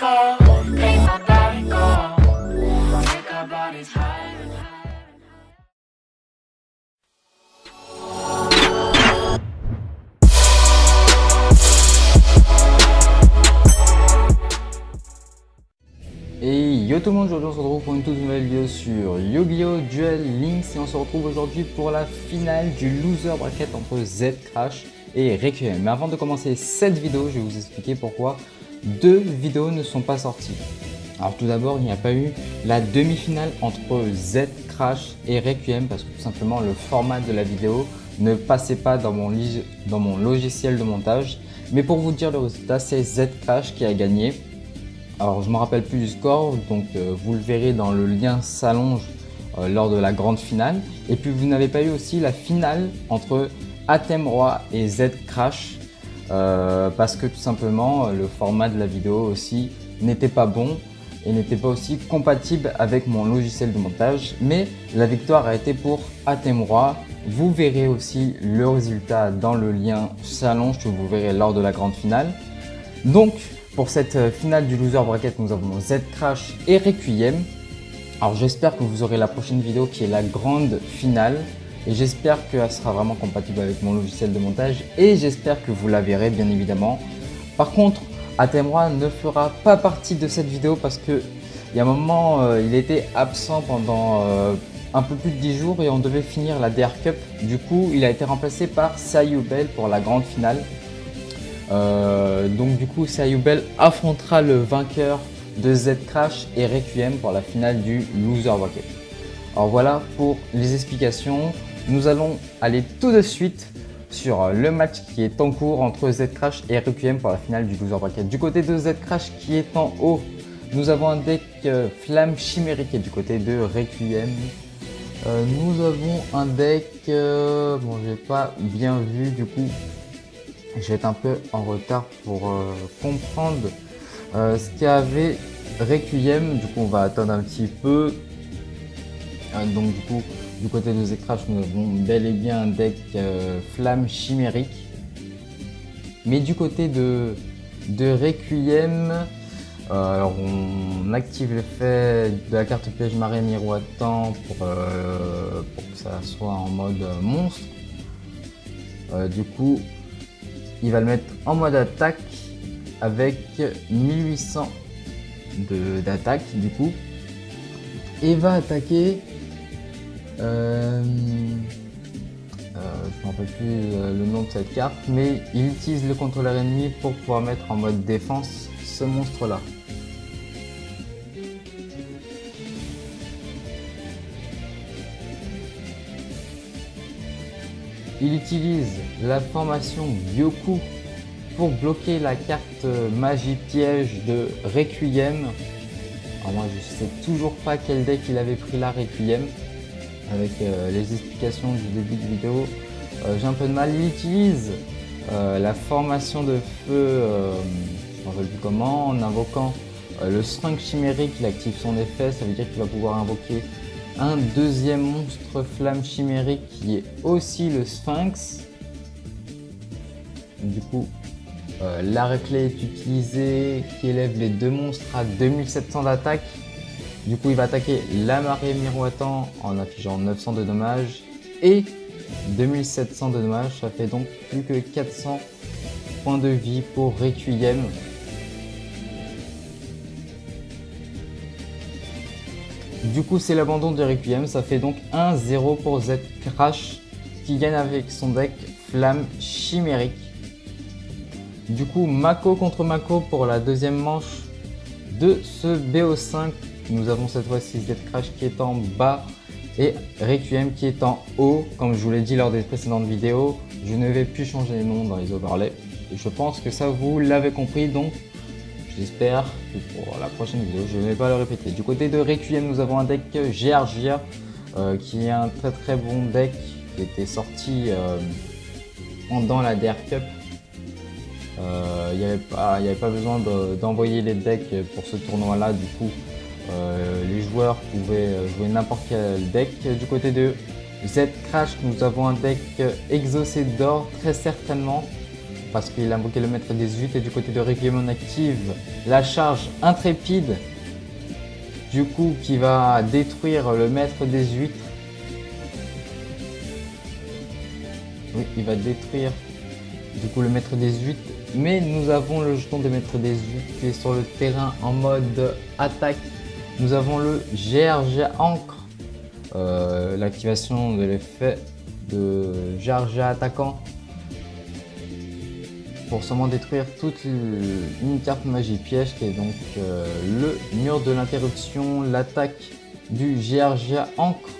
go, make my body go, take our bodies higher and higher. Et yo tout le monde, aujourd'hui on se retrouve pour une toute nouvelle vidéo sur Yu-Gi-Oh! Duel Links et on se retrouve aujourd'hui pour la finale du loser bracket entre Z-Crash et Requiem. Mais avant de commencer cette vidéo, je vais vous expliquer pourquoi deux vidéos ne sont pas sorties. Alors tout d'abord, il n'y a pas eu la demi-finale entre Z-Crash et Requiem parce que tout simplement le format de la vidéo ne passait pas dans mon logiciel de montage. Mais pour vous dire le résultat, c'est Z-Crash qui a gagné. Alors je ne me rappelle plus du score, donc vous le verrez dans le lien s'allonge lors de la grande finale. Et puis vous n'avez pas eu aussi la finale entre Athème-Roi et Z-Crash parce que tout simplement le format de la vidéo aussi n'était pas bon et n'était pas aussi compatible avec mon logiciel de montage. Mais la victoire a été pour Athème-Roi. Vous verrez aussi le résultat dans le lien s'allonge que vous verrez lors de la grande finale. Donc pour cette finale du loser bracket, nous avons Z-Crash et Requiem. Alors j'espère que vous aurez la prochaine vidéo qui est la grande finale. Et j'espère qu'elle sera vraiment compatible avec mon logiciel de montage. Et j'espère que vous la verrez bien évidemment. Par contre, Athème-Roi ne fera pas partie de cette vidéo parce qu'il y a un moment, il était absent pendant un peu plus de 10 jours et on devait finir la DR Cup. Du coup, il a été remplacé par Sayubel pour la grande finale. Donc du coup Sayubel affrontera le vainqueur de Z-Crash et Requiem pour la finale du loser bracket. Alors voilà pour les explications. Nous allons aller tout de suite sur le match qui est en cours entre Z-Crash et Requiem pour la finale du loser bracket. Du côté de Z-Crash qui est en haut, nous avons un deck Flamme Chimérique et du côté de Requiem nous avons un deck bon j'ai pas bien vu du coup. Je vais être un peu en retard pour comprendre ce qu'il y avait Requiem. Du coup, on va attendre un petit peu. Donc, du coup, du côté de Z-Crash, nous avons bel et bien un deck Flamme Chimérique. Mais du côté de Requiem, alors on active l'effet de la carte piège marée miroitant pour que ça soit en mode monstre. Du coup, il va le mettre en mode attaque avec 1800 d'attaque du coup et va attaquer je ne me rappelle plus le nom de cette carte, mais il utilise le contrôleur ennemi pour pouvoir mettre en mode défense ce monstre là. Il utilise la formation Byoku pour bloquer la carte magie piège de Requiem. Alors moi je sais toujours pas quel deck il avait pris là Requiem. Avec les explications du début de vidéo, j'ai un peu de mal. Il utilise la formation de feu, je ne me rappelle plus comment, en invoquant le Sphinx chimérique. Il active son effet, ça veut dire qu'il va pouvoir invoquer un deuxième monstre flamme chimérique qui est aussi le Sphinx. Du coup, l'arrêt clé est utilisé qui élève les deux monstres à 2700 d'attaque. Du coup, il va attaquer la marée miroitant en affichant 900 de dommages et 2700 de dommages. Ça fait donc plus que 400 points de vie pour Requiem. Du coup, c'est l'abandon de Requiem. Ça fait donc 1-0 pour Z-Crash qui gagne avec son deck Flamme Chimérique. Du coup, Mako contre Mako pour la deuxième manche de ce BO5. Nous avons cette fois-ci Z-Crash qui est en bas et Requiem qui est en haut. Comme je vous l'ai dit lors des précédentes vidéos, je ne vais plus changer les noms dans les overlays. Et je pense que ça vous l'avez compris, donc j'espère que pour la prochaine vidéo, je ne vais pas le répéter. Du côté de Requiem, nous avons un deck Geargia qui est un très bon deck qui était sorti pendant la DR Cup. Il n'y avait pas besoin d'envoyer les decks pour ce tournoi là. Du coup, les joueurs pouvaient jouer n'importe quel deck. Du côté de Z-Crash, nous avons un deck exaucé d'or très certainement parce qu'il a invoqué le maître des 8 et du côté de Requiem on active la charge intrépide, du coup qui va détruire le maître des 8. Oui, il va détruire du coup le maître des 8, mais nous avons le jeton des maîtres des 8 qui est sur le terrain en mode attaque. Nous avons le GRG Ancre, l'activation de l'effet de GRG attaquant pour seulement détruire toute une carte magie piège qui est donc le mur de l'interruption, l'attaque du GRG Ancre.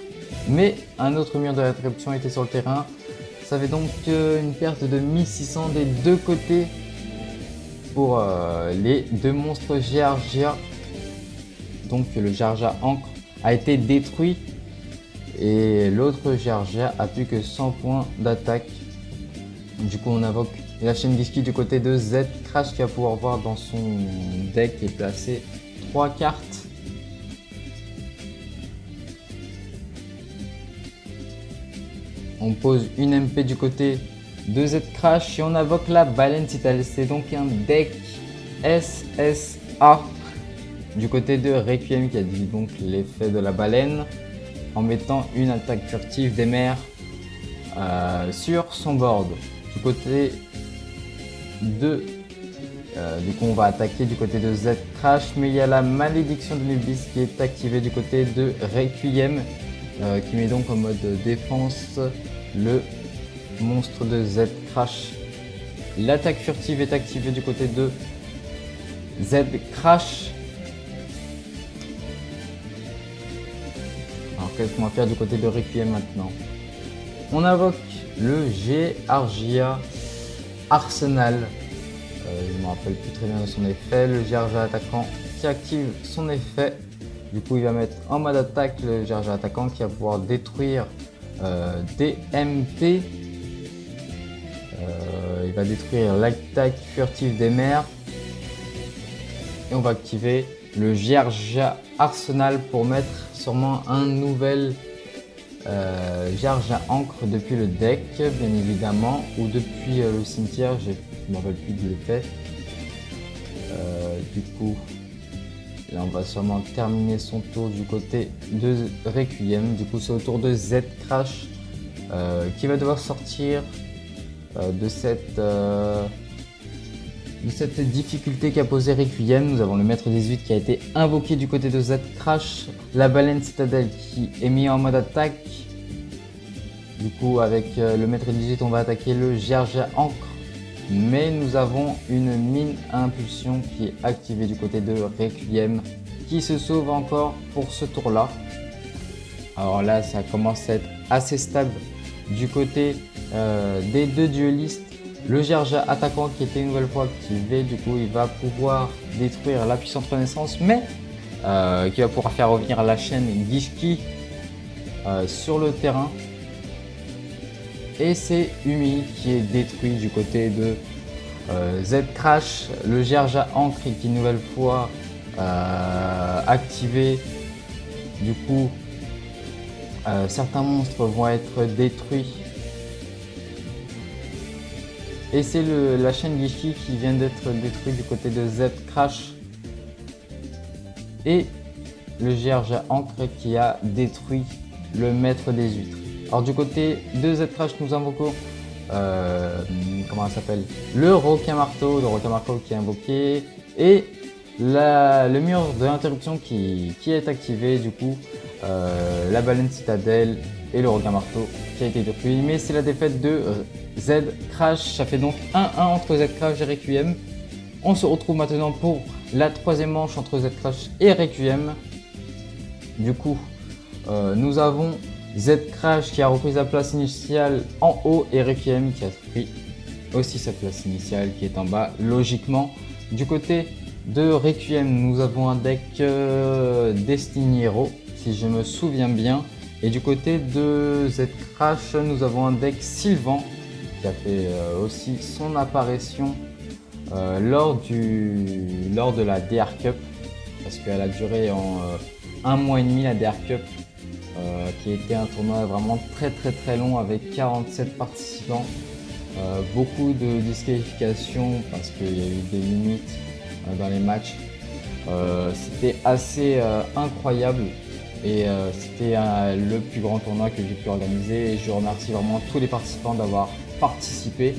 Mais un autre mur de l'interruption était sur le terrain. Ça fait donc une perte de 1600 des deux côtés pour les deux monstres GRGA. Donc le GRGA Ancre a été détruit et l'autre GRGA a plus que 100 points d'attaque. Du coup on invoque la chaîne Gishki du côté de Z Crash qui va pouvoir voir dans son deck et placer 3 cartes. On pose une MP du côté de Z Crash et on invoque la baleine citadelle. C'est donc un deck SSA du côté de Requiem qui a dit donc l'effet de la baleine en mettant une attaque furtive des mers sur son board. Du côté de du coup on va attaquer du côté de Z Crash, mais il y a la malédiction de Nubis qui est activée du côté de Requiem qui met donc en mode défense le monstre de Z Crash. L'attaque furtive est activée du côté de Z Crash. Alors qu'est-ce qu'on va faire du côté de Requiem maintenant? On invoque le GRGA Arsenal. Je ne me rappelle plus très bien de son effet. Le GRGA attaquant qui active son effet. Du coup, il va mettre en mode attaque le GRGA attaquant qui va pouvoir détruire des MP. Il va détruire l'attaque furtive des mers. Et on va activer le GRGA Arsenal pour mettre sûrement un nouvel GRGA Ancre depuis le deck, bien évidemment, ou depuis le cimetière, je ne me rappelle plus de l'effet. Du coup, là on va sûrement terminer son tour du côté de Requiem. Du coup, c'est au tour de Z Crash qui va devoir sortir de cette difficulté qu'a posé Requiem. Nous avons le maître 18 qui a été invoqué du côté de Z Crash, la baleine citadelle qui est mis en mode attaque. Du coup, avec le maître 18, on va attaquer le GRGA Ancre, mais nous avons une mine à impulsion qui est activée du côté de Requiem qui se sauve encore pour ce tour là. Alors là, ça commence à être assez stable du côté des deux duelistes. Le GRGA attaquant qui était une nouvelle fois activé, du coup il va pouvoir détruire la puissante renaissance, mais qui va pouvoir faire revenir la chaîne Gishki sur le terrain. Et c'est Umi qui est détruit du côté de Z Crash. Le GRGA Ancre qui est une nouvelle fois activé. Du coup certains monstres vont être détruits. Et c'est la chaîne Gishki qui vient d'être détruite du côté de Z Crash. Et le GRGA Ancre qui a détruit le maître des huîtres. Alors du côté de Z Crash, nous invoquons comment ça s'appelle, le requin marteau qui est invoqué, et le mur de l'interruption qui est activé. Du coup la baleine citadelle et le requin marteau qui a été détruit, mais c'est la défaite de Z Crash. Ça fait donc 1-1 entre Z Crash et Requiem. On se retrouve maintenant pour la troisième manche entre Z Crash et Requiem. Du coup nous avons Z Crash qui a repris sa place initiale en haut et Requiem qui a pris aussi sa place initiale qui est en bas logiquement. Du côté de Requiem, nous avons un deck Destiny Hero si je me souviens bien, et du côté de Z Crash, nous avons un deck Sylvan qui a fait aussi son apparition lors de la DR Cup, parce qu'elle a duré en 1 mois et demi la DR Cup. Qui était un tournoi vraiment très long avec 47 participants. beaucoup de disqualifications parce qu'il y a eu des limites dans les matchs. C'était assez incroyable et c'était le plus grand tournoi que j'ai pu organiser et je remercie vraiment tous les participants d'avoir participé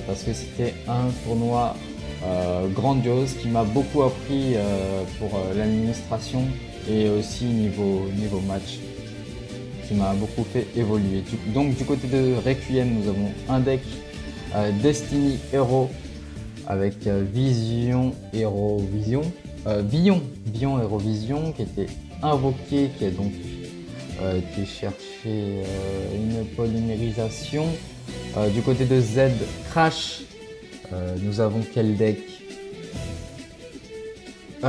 parce que c'était un tournoi grandiose qui m'a beaucoup appris pour l'administration et aussi niveau match qui m'a beaucoup fait évoluer. Donc du côté de Requiem, nous avons un deck Destiny Hero avec Vision Hero Vision, Bion Hero Vision qui était invoqué, qui a donc été chercher une polymérisation. Du côté de Z Crash, nous avons quel deck?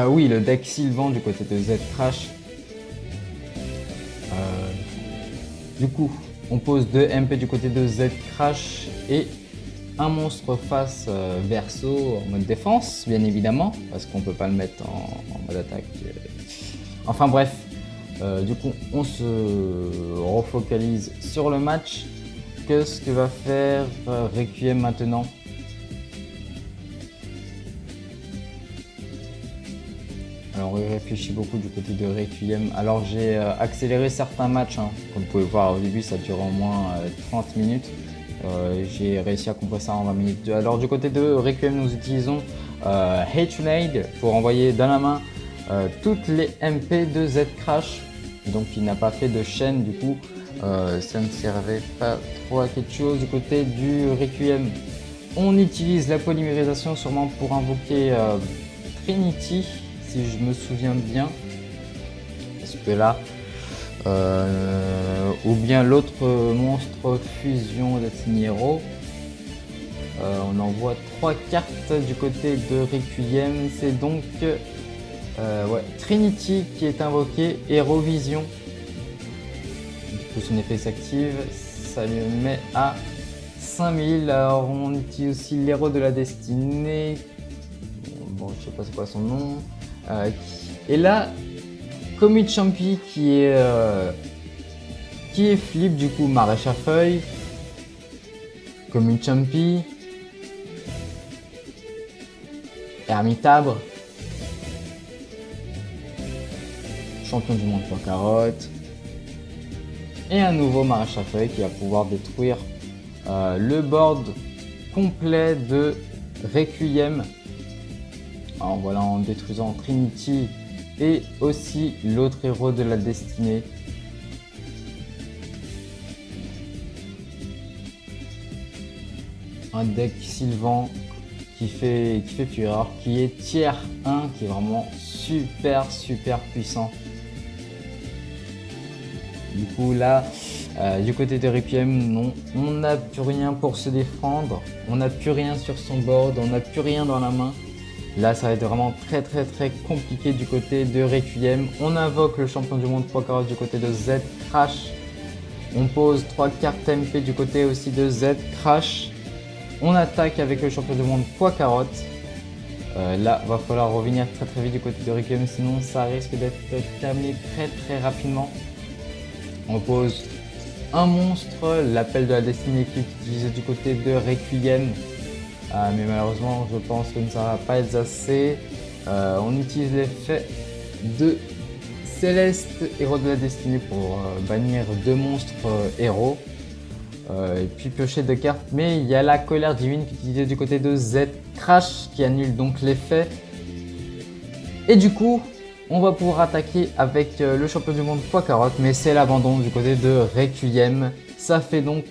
Oui, le deck Sylvan du côté de Z Crash. Du coup, on pose 2 MP du côté de Z Crash et un monstre face verso en mode défense, bien évidemment, parce qu'on peut pas le mettre en mode attaque. Enfin bref, du coup, on se refocalise sur le match. Qu'est-ce que va faire Requiem maintenant? Alors, il réfléchit beaucoup du côté de Requiem. Alors, j'ai accéléré certains matchs. Comme vous pouvez voir, au début, ça dure au moins 30 minutes. J'ai réussi à compresser ça en 20 minutes. Alors, du côté de Requiem, nous utilisons H-Nade pour envoyer dans la main toutes les MP de Z Crash. Donc, il n'a pas fait de chaîne. Du coup, ça ne servait pas trop à quelque chose. Du côté du Requiem, on utilise la polymérisation sûrement pour invoquer Trinity, si je me souviens bien, parce que là, ou bien l'autre monstre fusion Destiny Hero. On envoie 3 cartes du côté de Requiem, c'est donc Trinity qui est invoqué, Hero Vision. Du coup son effet s'active, ça lui met à 5000. Alors on utilise aussi l'héros de la destinée, bon je sais pas c'est quoi son nom. Et là, Commit Champi qui est flip du coup Maréchal Feuille, Commit Champi, Ermitabre, Champion du monde pour carotte, et un nouveau Maréchal Feuille qui va pouvoir détruire le board complet de Requiem. Alors voilà, en détruisant Trinity et aussi l'autre héros de la destinée. Un deck Sylvan qui fait fureur, qui est tier 1, qui est vraiment super puissant. Du coup là, du côté de Requiem, non, on n'a plus rien pour se défendre, on n'a plus rien sur son board, on n'a plus rien dans la main. Là, ça va être vraiment très compliqué du côté de Requiem. On invoque le champion du monde poids carotte du côté de Z Crash. On pose 3 cartes MP du côté aussi de Z Crash. On attaque avec le champion du monde poids carotte. Là, va falloir revenir très vite du côté de Requiem, sinon ça risque d'être terminé très rapidement. On pose un monstre, l'appel de la destinée qui est utilisé du côté de Requiem. Mais malheureusement, je pense que ça ne va pas être assez. On utilise l'effet de Céleste, héros de la destinée, pour bannir 2 monstres héros. Et puis piocher 2 cartes. Mais il y a la colère divine qui est utilisée du côté de Z Crash qui annule donc l'effet. Et du coup, on va pouvoir attaquer avec le champion du monde poids carotte. Mais c'est l'abandon du côté de Requiem. Ça fait donc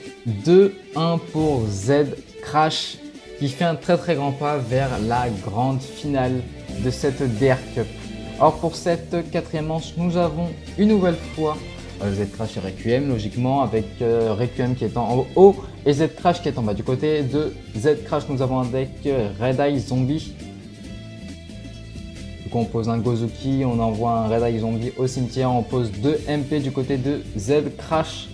2-1 pour Z Crash, qui fait un très grand pas vers la grande finale de cette DR Cup. Or pour cette 4e manche, nous avons une nouvelle fois Z Crash et Requiem, logiquement, avec Requiem qui est en haut et Z Crash qui est en bas. Du côté de Z Crash, nous avons un deck Red Eye Zombie. Du coup, on pose un Gozuki, on envoie un Red Eye Zombie au cimetière, on pose 2 MP du côté de Z Crash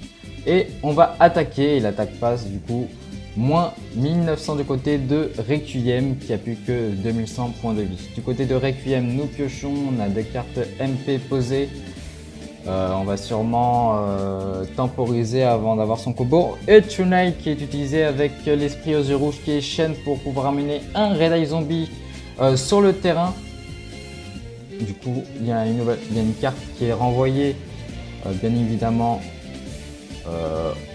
et on va attaquer. Et l'attaque passe du coup. Moins 1900 du côté de Requiem qui a plus que 2100 points de vie. Du côté de Requiem, nous piochons, on a des cartes MP posées. On va sûrement temporiser avant d'avoir son combo Eternite qui est utilisé avec l'esprit aux yeux rouges qui est chaîne pour pouvoir amener un Red Eye Zombie sur le terrain. Du coup, il y a une carte qui est renvoyée bien évidemment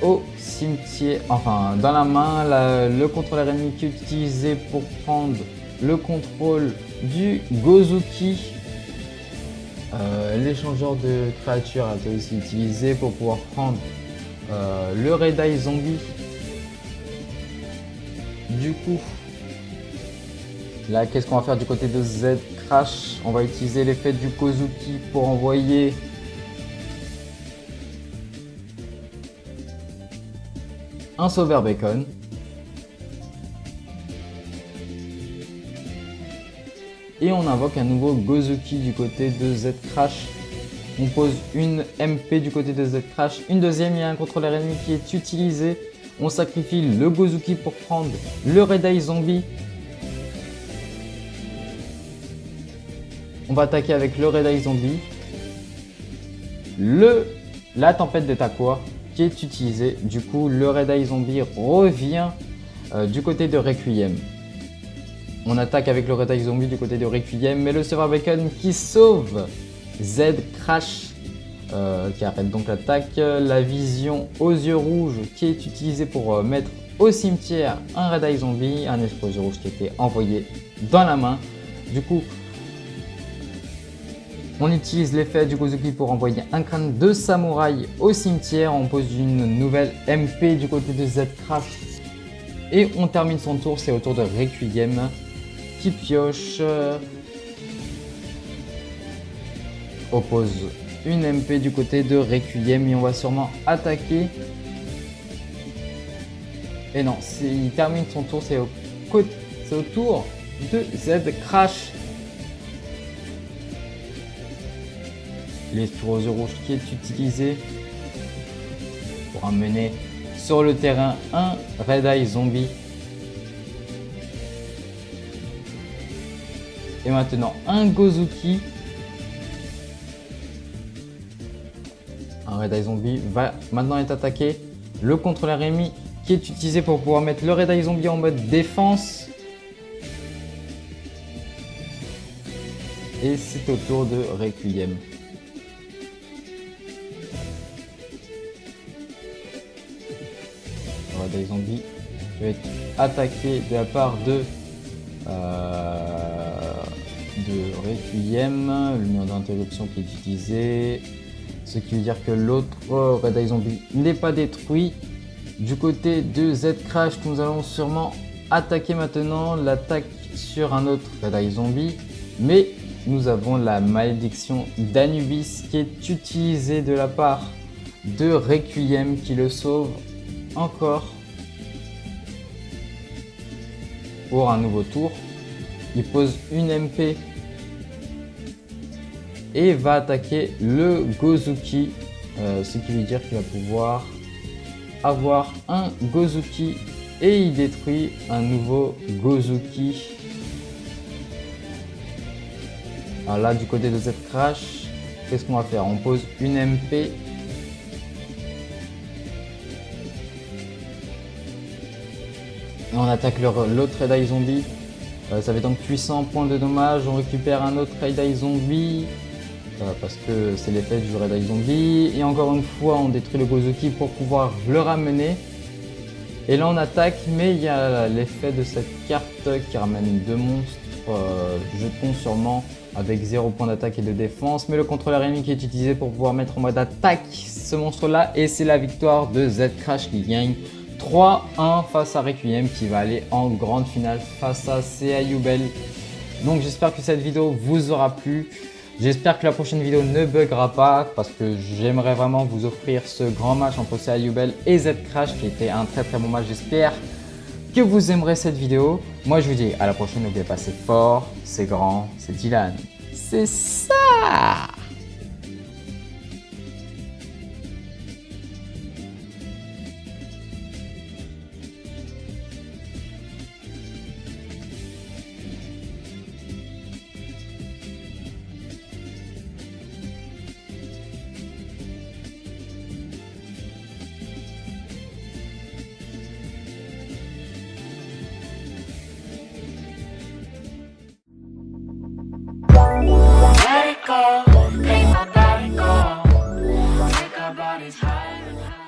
au cimetière, enfin dans la main, le contrôleur ennemi qui est utilisé pour prendre le contrôle du Gozuki. L'échangeur de créatures a été aussi utilisé pour pouvoir prendre le Red Eye Zombie. Du coup, là, qu'est-ce qu'on va faire du côté de Z Crash? On va utiliser l'effet du Gozuki pour envoyer un sauveur bacon. Et on invoque un nouveau Gozuki du côté de Z Crash. On pose une MP du côté de Z Crash. Une deuxième, il y a un contrôleur ennemi qui est utilisé. On sacrifie le Gozuki pour prendre le Red Eye Zombie. On va attaquer avec le Red Eye Zombie. La tempête de Takua qui est utilisée. Du coup, le Red Eye Zombie revient du côté de Requiem. On attaque avec le Red Eye Zombie du côté de Requiem, mais le Sauveur Bacon qui sauve Z Crash qui arrête donc l'attaque. La vision aux yeux rouges qui est utilisée pour mettre au cimetière un Red Eye Zombie, un esprit aux yeux rouges qui était envoyé dans la main. Du coup, on utilise l'effet du Gozuki pour envoyer un crâne de samouraï au cimetière. On pose une nouvelle MP du côté de Z Crash et on termine son tour. C'est au tour de Requiem qui pioche, oppose une MP du côté de Requiem et on va sûrement attaquer. Et non, il termine son tour, c'est au tour de Z Crash. L'esprit aux yeux rouges qui est utilisé pour amener sur le terrain un Red Eye Zombie. Et maintenant un Gozuki. Un Red Eye Zombie va maintenant être attaqué. Le contrôleur ennemi qui est utilisé pour pouvoir mettre le Red Eye Zombie en mode défense. Et c'est au tour de Requiem. Red Eye Zombie qui va être attaqué de la part de Requiem, le numéro d'interruption qui est utilisé, ce qui veut dire que l'autre Red Eye Zombie n'est pas détruit. Du côté de Z Crash, nous allons sûrement attaquer maintenant l'attaque sur un autre Red Eye Zombie, mais nous avons la malédiction d'Anubis qui est utilisée de la part de Requiem qui le sauve encore pour un nouveau tour. Il pose une MP et va attaquer le Gozuki, ce qui veut dire qu'il va pouvoir avoir un Gozuki et il détruit un nouveau Gozuki. Alors là, du côté de Z Crash, qu'est-ce qu'on va faire? On pose une MP. Et on attaque l'autre Red Eye Zombie. Ça fait donc 800 points de dommage. On récupère un autre Red Eye Zombie. Parce que c'est l'effet du Red Eye Zombie. Et encore une fois, on détruit le Gozuki pour pouvoir le ramener. Et là, on attaque, mais il y a l'effet de cette carte qui ramène deux monstres jetons sûrement avec 0 point d'attaque et de défense. Mais le contrôleur ennemi qui est utilisé pour pouvoir mettre en mode attaque ce monstre-là. Et c'est la victoire de Z Crash qui gagne 3-1 face à Requiem qui va aller en grande finale face à CA Yubel. Donc j'espère que cette vidéo vous aura plu. J'espère que la prochaine vidéo ne buggera pas parce que j'aimerais vraiment vous offrir ce grand match entre CA Yubel et Z Crash qui était un très bon match. J'espère que vous aimerez cette vidéo. Moi je vous dis à la prochaine. N'oubliez pas, c'est fort, c'est grand, c'est Dylan. C'est ça! go, make my body go, make our bodies higher and higher.